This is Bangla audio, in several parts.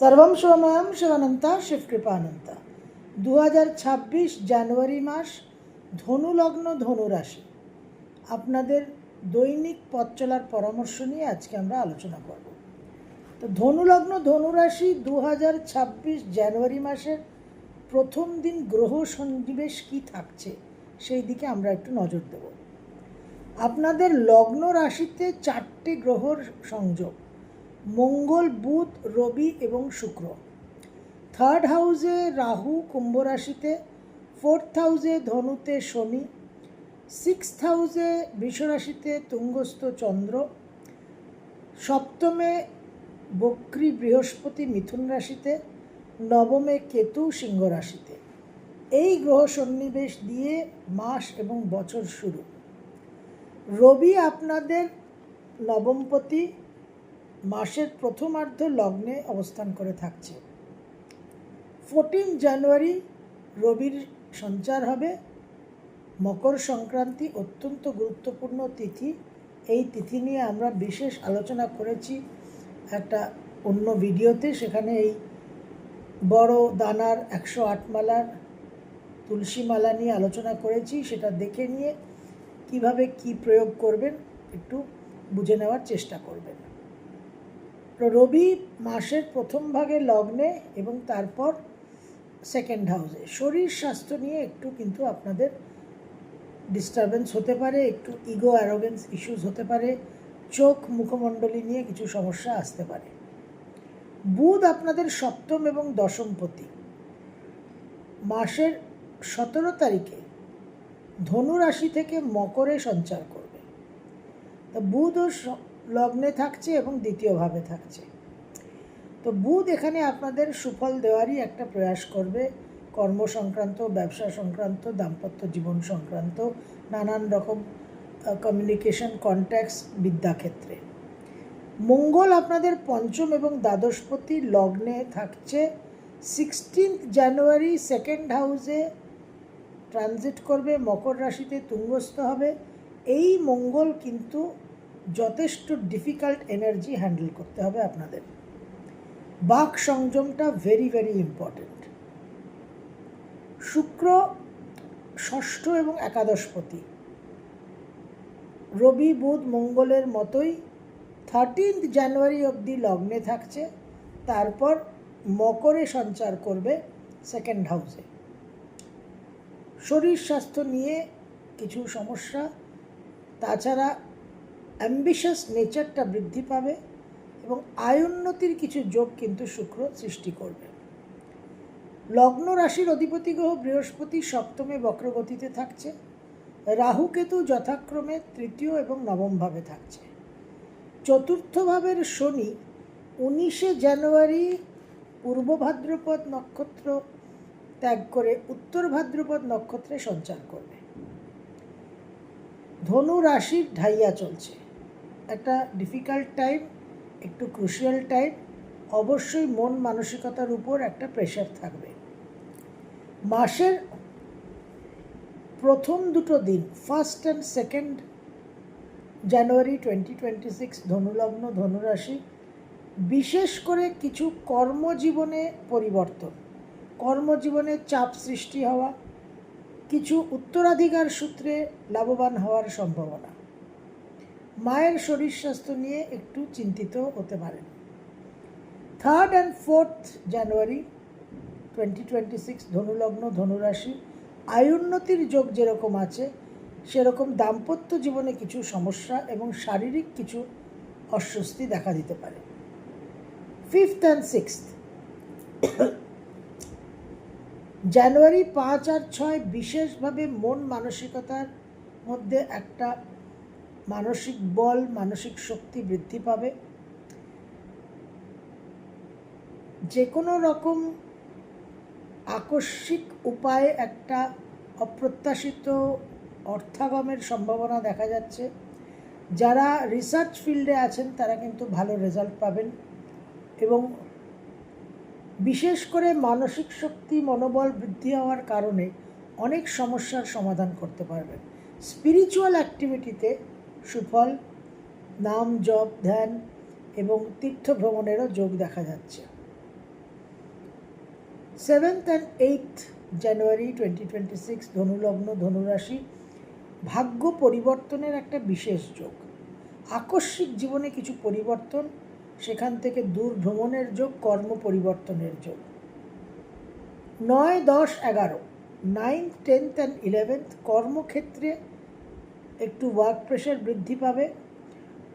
सर्वम शिवमयम शिवानंता शिवकृपानंता 2026 জানুয়ারি মাস ধনু লগ্ন ধনু রাশি আপনাদের দৈনিক পথ চলার পরামর্শ নিয়ে আজকে আমরা আলোচনা করব। তো ধনু লগ্ন ধনু রাশি 2026 জানুয়ারি মাসের প্রথম দিন গ্রহ সন্নিবেশ কি থাকছে সেই দিকে আমরা একটু নজর দেব। আপনাদের লগ্ন রাশিতে 4টে গ্রহর সংযোগ, মঙ্গল, বুধ, রবি এবং শুক্র। থার্ড হাউসে রাহু কুম্ভ রাশিতে, ফোর্থ হাউসে ধনুতে শনি, সিক্সথ হাউসে বৃষ রাশিতে তুঙ্গস্থ চন্দ্র, সপ্তমে বক্রী বৃহস্পতি মিথুন রাশিতে, নবমে কেতু সিংহ রাশিতে। এই গ্রহ সন্নিবেশ দিয়ে মাস এবং বছর শুরু। রবি আপনাদের নবমপতি মাসের প্রথমার্ধ লগ্নে অবস্থান করে থাকছে। 14 জানুয়ারি রবির সঞ্চার হবে। মকর সংক্রান্তি অত্যন্ত গুরুত্বপূর্ণ তিথি। এই তিথি নিয়ে আমরা বিশেষ আলোচনা করেছি একটা অন্য ভিডিওতে। সেখানে এই বড় দানার 108 মালার তুলসী মালা নিয়ে আলোচনা করেছি। সেটা দেখে নিয়ে কিভাবে কি প্রয়োগ করবেন একটু বুঝে নেওয়ার চেষ্টা করবেন। তো রবি মাসের প্রথম ভাগে লগ্নে এবং তারপর সেকেন্ড হাউসে। শরীর স্বাস্থ্য নিয়ে একটু কিন্তু আপনাদের ডিস্টারবেন্স হতে পারে, একটু ইগো অ্যারোগেন্স ইস্যুস হতে পারে, চোখ মুখমণ্ডলী নিয়ে কিছু সমস্যা আসতে পারে। বুধ আপনাদের সপ্তম এবং দশমপতি মাসের 17 তারিখে ধনু রাশি থেকে মকরে সঞ্চার করবে। তো বুধও লগ্নে থাকছে এবং দ্বিতীয়ভাবে থাকছে। তো বুধ এখানে আপনাদের সুফল দেওয়ারই একটা প্রয়াস করবে, কর্ম সংক্রান্ত, ব্যবসা সংক্রান্ত, দাম্পত্য জীবন সংক্রান্ত, নানান রকম কমিউনিকেশন, কন্ট্যাক্টস, বিদ্যাক্ষেত্রে। মঙ্গল আপনাদের পঞ্চম এবং দ্বাদশপতি লগ্নে থাকছে। 16 জানুয়ারি সেকেন্ড হাউসে ট্রানজিট করবে, মকর রাশিতে তুঙ্গস্থ হবে। এই মঙ্গল কিন্তু যথেষ্ট ডিফিকাল্ট এনার্জি হ্যান্ডেল করতে হবে আপনাদের। বাক সংযমটা ভেরি ভেরি ইম্পর্টেন্ট। শুক্র ষষ্ঠ এবং একাদশপতি রবি বুধ মঙ্গলের মতোই 13 জানুয়ারি অবধি লগ্নে থাকছে, তারপর মকরে সঞ্চার করবে সেকেন্ড হাউসে। শরীর স্বাস্থ্য নিয়ে কিছু সমস্যা, তাছাড়া অ্যাম্বিশাস নেচারটা বৃদ্ধি পাবে এবং আয়োন্নতির কিছু যোগ কিন্তু শুক্র সৃষ্টি করবে। লগ্ন রাশির অধিপতি গ্রহ বৃহস্পতি সপ্তমে বক্রগতিতে থাকছে। রাহু কেতু যথাক্রমে তৃতীয় এবং নবম ভাবে থাকছে। চতুর্থ ভাবের শনি 19 জানুয়ারি পূর্ব ভাদ্রপদ নক্ষত্র ত্যাগ করে উত্তর ভাদ্রপদ নক্ষত্রে সঞ্চার করবে। ধনু রাশির ঢাইয়া চলছে, একটা ডিফিকাল্ট টাইম, একটু ক্রুশিয়াল টাইম। অবশ্যই মন মানসিকতার উপর একটা প্রেশার থাকবে। মাসের প্রথম দুটো দিন, 1 and 2 জানুয়ারি 2026 ধনুলগ্ন ধনুরাশি, বিশেষ করে কিছু কর্মজীবনে পরিবর্তন, কর্মজীবনে চাপ সৃষ্টি হওয়া, কিছু উত্তরাধিকার সূত্রে লাভবান হওয়ার সম্ভাবনা। মায়ের শরীর স্বাস্থ্য নিয়ে একটু চিন্তিত হতে পারেন। 3rd and 4th জানুয়ারি 2026 ধনুলগ্ন ধনুরাশি, আয়োন্নতির যোগ যেরকম আছে সেরকম দাম্পত্য জীবনে কিছু সমস্যা এবং শারীরিক কিছু অস্বস্তি দেখা দিতে পারে। 5th and 6th জানুয়ারি 5 আর 6 বিশেষভাবে মন মানসিকতার মধ্যে একটা মানসিক বল, মানসিক শক্তি বৃদ্ধি পাবে। যে কোনো রকম আকস্মিক উপায়ে একটা অপ্রত্যাশিত অর্থাগমের সম্ভাবনা দেখা যাচ্ছে। যারা রিসার্চ ফিল্ডে আছেন তারা কিন্তু ভালো রেজাল্ট পাবেন এবং বিশেষ করে মানসিক শক্তি, মনোবল বৃদ্ধি হওয়ার কারণে অনেক সমস্যার সমাধান করতে পারবেন। স্পিরিচুয়াল অ্যাক্টিভিটিতে সুফল, নাম জপ, ধ্যান এবং তীর্থ ভ্রমণেরও যোগ দেখা যাচ্ছে। 7th and 8th জানুয়ারি 2026 ধনুলগ্ন ধনুরাশি, ভাগ্য পরিবর্তনের একটা বিশেষ যোগ। আকস্মিক জীবনে কিছু পরিবর্তন, সেখান থেকে দূর ভ্রমণের যোগ, কর্ম পরিবর্তনের যোগ। 9, 10, 11, 9th, 10th and 11th কর্মক্ষেত্রে একটু ওয়ার্ক প্রেশার বৃদ্ধি পাবে।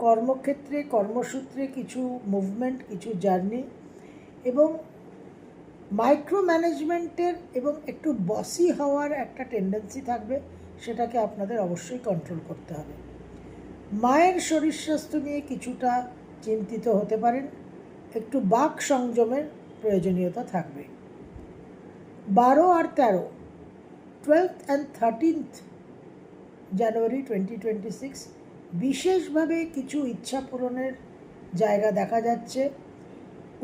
কর্মক্ষেত্রে কর্মসূত্রে কিছু মুভমেন্ট, কিছু জার্নি এবং মাইক্রো ম্যানেজমেন্টের এবং একটু বসি হওয়ার একটা টেন্ডেন্সি থাকবে, সেটাকে আপনাদের অবশ্যই কন্ট্রোল করতে হবে। মায়ের শরীর স্বাস্থ্য নিয়ে কিছুটা চিন্তিত হতে পারেন, একটু বাক সংযমের প্রয়োজনীয়তা থাকবে। 12 আর 13, 12th and 13th জানুয়ারি 2026 বিশেষভাবে কিছু ইচ্ছা পূরণের জায়গা দেখা যাচ্ছে।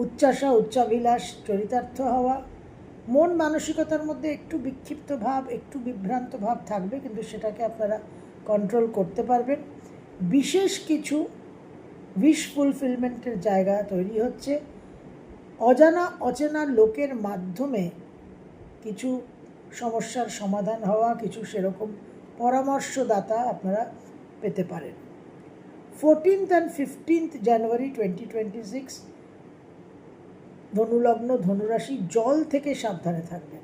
উচ্চাশা, উচ্চাভিলাষ চরিতার্থ হওয়া, মন মানসিকতার মধ্যে একটু বিক্ষিপ্ত ভাব, একটু বিভ্রান্ত ভাব থাকবে, কিন্তু সেটাকে আপনারা কন্ট্রোল করতে পারবেন। বিশেষ কিছু উইশ ফুলফিলমেন্টের জায়গা তৈরি হচ্ছে। অজানা অচেনা লোকের মাধ্যমে কিছু সমস্যার সমাধান হওয়া, কিছু সেরকম পরামর্শদাতা আপনারা পেতে পারেন। 14th and 15th জানুয়ারি 2026 ধনুলগ্ন ধনুরাশি, জল থেকে সাবধানে থাকবেন।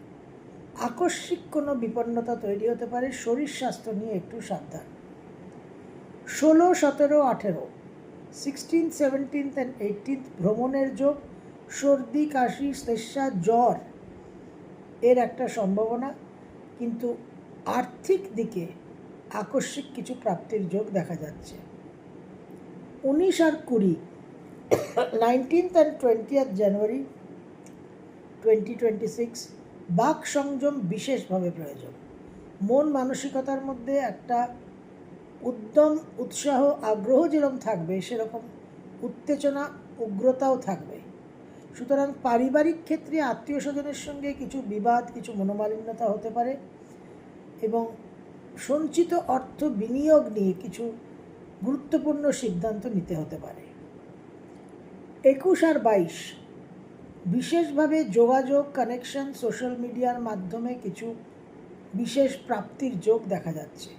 আকস্মিক কোনো বিপন্নতা তৈরি হতে পারে, শরীর স্বাস্থ্য নিয়ে একটু সাবধান। 16, 17, 18, 16th, 17th and 18th ভ্রমণের যোগ, সর্দি, কাশি, শ্লেষ্মা, জ্বর এর একটা সম্ভাবনা, কিন্তু আর্থিক দিকে আকস্মিক কিছু প্রাপ্তির যোগ দেখা যাচ্ছে। 19 আর 20, 19th and 20th জানুয়ারি 2026 বাক সংযম বিশেষভাবে প্রয়োজন। মন মানসিকতার মধ্যে একটা উদ্যম, উৎসাহ, আগ্রহ যেরকম থাকবে, সেরকম উত্তেজনা, উগ্রতাও থাকবে। সুতরাং পারিবারিক ক্ষেত্রে আত্মীয় স্বজনের সঙ্গে কিছু বিবাদ, কিছু মনোমালিন্যতা হতে পারে এবং সঞ্চিত অর্থ বিনিয়োগ নিয়ে কিছু গুরুত্বপূর্ণ সিদ্ধান্ত নিতে হতে পারে। 21 আর 22 বিশেষভাবে যোগাযোগ, কানেকশন, সোশ্যাল মিডিয়ার মাধ্যমে কিছু বিশেষ প্রাপ্তির যোগ দেখা যাচ্ছে।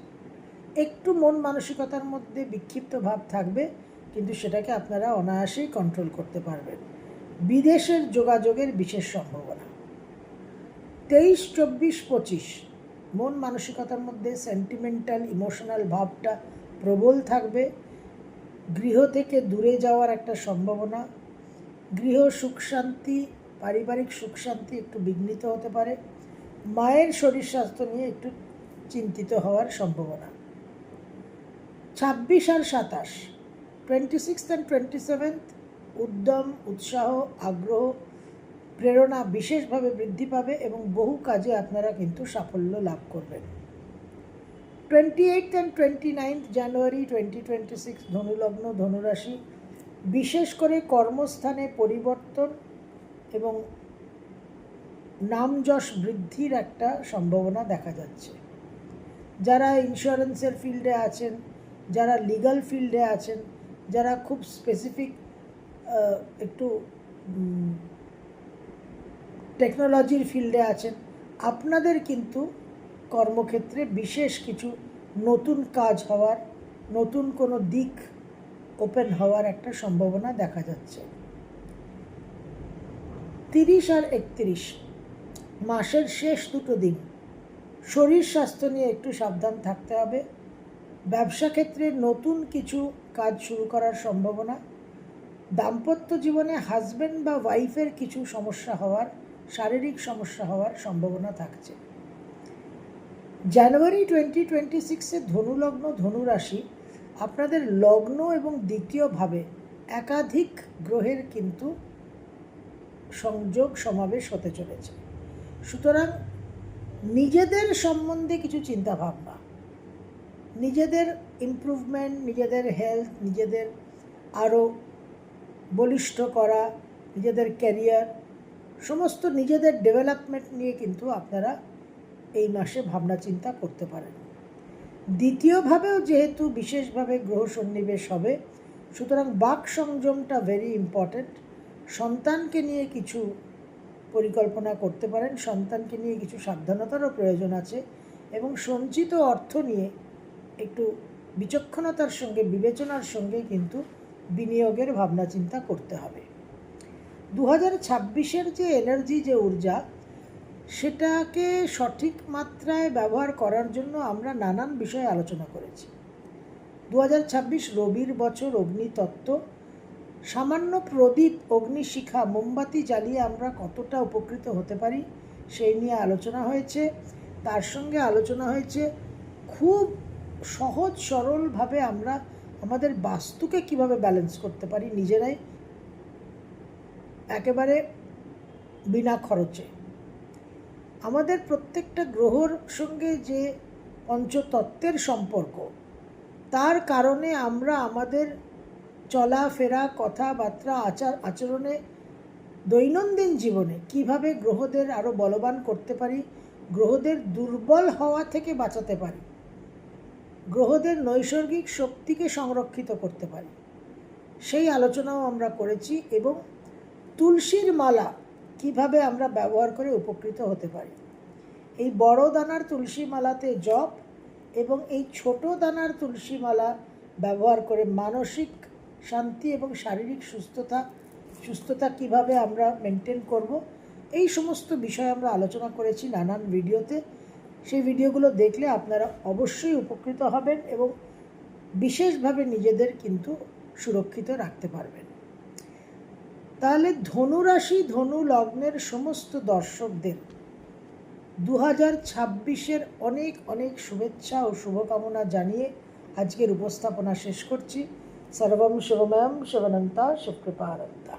একটু মন মানসিকতার মধ্যে বিক্ষিপ্ত ভাব থাকবে, কিন্তু সেটাকে আপনারা অনায়াসেই কন্ট্রোল করতে পারবেন। বিদেশের যোগাযোগের বিশেষ সম্ভাবনা। 23, 24, 25 মন মানসিকতার মধ্যে সেন্টিমেন্টাল, ইমোশনাল ভাবটা প্রবল থাকবে। গৃহ থেকে দূরে যাওয়ার একটা সম্ভাবনা, গৃহ সুখ শান্তি, পারিবারিক সুখ শান্তি একটু বিঘ্নিত হতে পারে। মায়ের শরীর স্বাস্থ্য নিয়ে একটু চিন্তিত হওয়ার সম্ভাবনা। 26 আর 27, 26th and 27th উদ্যম, উৎসাহ, আগ্রহ, প্রেরণা বিশেষভাবে বৃদ্ধি পাবে এবং বহু কাজে আপনারা কিন্তু সাফল্য লাভ করবেন। 28th and 29th জানুয়ারি 2026 ধনুলগ্ন ধনুরাশি, বিশেষ করে কর্মস্থানে পরিবর্তন এবং নামযশ বৃদ্ধির একটা সম্ভাবনা দেখা যাচ্ছে। যারা ইন্স্যুরেন্সের ফিল্ডে আছেন, যারা লিগ্যাল ফিল্ডে আছেন, যারা খুব স্পেসিফিক একটু টেকনোলজির ফিল্ডে আছেন, আপনাদের কিন্তু কর্মক্ষেত্রে বিশেষ কিছু নতুন কাজ হওয়ার, নতুন কোনো দিক ওপেন হওয়ার একটা সম্ভাবনা দেখা যাচ্ছে। 30 আর 31 মাসের শেষ দুটো দিন শরীর স্বাস্থ্য নিয়ে একটু সাবধান থাকতে হবে। ব্যবসা ক্ষেত্রে নতুন কিছু কাজ শুরু করার সম্ভাবনা। দাম্পত্য জীবনে হাজব্যান্ড বা ওয়াইফের কিছু সমস্যা হওয়ার, শারীরিক সমস্যা হওয়ার সম্ভাবনা থাকছে। জানুয়ারি 2026 ধনুলগ্ন ধনুরাশি, আপনাদের লগ্ন এবং দ্বিতীয়ভাবে একাধিক গ্রহের কিন্তু সংযোগ সমাবেশ হতে চলেছে। সুতরাং নিজেদের সম্বন্ধে কিছু চিন্তাভাবনা, নিজেদের ইমপ্রুভমেন্ট, নিজেদের হেলথ, নিজেদের আরও বলিষ্ঠ করা, নিজেদের ক্যারিয়ার, সমস্ত নিজেদের ডেভেলপমেন্ট নিয়ে কিন্তু আপনারা এই মাসে ভাবনা চিন্তা করতে পারেন। দ্বিতীয়ভাবেও যেহেতু বিশেষভাবে গ্রহ সন্নিবেশ হবে, সুতরাং বাক সংযমটা ভেরি ইম্পর্ট্যান্ট। সন্তানকে নিয়ে কিছু পরিকল্পনা করতে পারেন। সন্তানকে নিয়ে কিছু সাবধানতারও প্রয়োজন আছে এবং সঞ্চিত অর্থ নিয়ে একটু বিচক্ষণতার সঙ্গে বিবেচনার সঙ্গে কিন্তু বিনিয়োগের ভাবনা চিন্তা করতে হবে। 2026-এর যে এনার্জি, যে ঊর্জা, সেটাকে সঠিক মাত্রায় ব্যবহার করার জন্য আমরা নানান বিষয়ে আলোচনা করেছি। 2026 রবির বছর, অগ্নিতত্ত্ব। সামান্য প্রদীপ, অগ্নিশিখা, মোমবাতি জ্বালিয়ে আমরা কতটা উপকৃত হতে পারি সেই নিয়ে আলোচনা হয়েছে। তার সঙ্গে আলোচনা হয়েছে খুব সহজ সরলভাবে আমরা আমাদের বাস্তুকে কিভাবে ব্যালেন্স করতে পারি নিজেরাই, একেবারে বিনা খরচে। আমাদের প্রত্যেকটা গ্রহর সঙ্গে যে পঞ্চতত্ত্বের সম্পর্ক, তার কারণে আমরা আমাদের চলাফেরা, কথাবার্তা, আচরণে, দৈনন্দিন জীবনে কিভাবে গ্রহদের আরও বলবান করতে পারি, গ্রহদের দুর্বল হওয়া থেকে বাঁচাতে পারি, গ্রহদের নৈসর্গিক শক্তিকে সংরক্ষিত করতে পারি, সেই আলোচনাও আমরা করেছি। এবং তুলসীর মালা কিভাবে আমরা ব্যবহার করে উপকৃত হতে পারি। এই বড় দানার তুলসী মালাতে জপ এবং এই ছোট দানার তুলসী মালা ব্যবহার করে মানসিক শান্তি এবং শারীরিক সুস্থতা কিভাবে আমরা মেনটেন করব, এই সমস্ত বিষয় আমরা আলোচনা করেছি নানান ভিডিওতে। সেই ভিডিওগুলো দেখলে আপনারা অবশ্যই উপকৃত হবেন এবং বিশেষভাবে নিজেদের কিন্তু সুরক্ষিত রাখতে পারবেন। তাহলে ধনুরাশি, ধনু লগ্নের সমস্ত দর্শকদের 2026-এর অনেক অনেক শুভেচ্ছা ও শুভকামনা জানিয়ে আজকের উপস্থাপনা শেষ করছি। সর্বম শুভময়ম, শুভনন্তা, শুভকৃপারন্তা।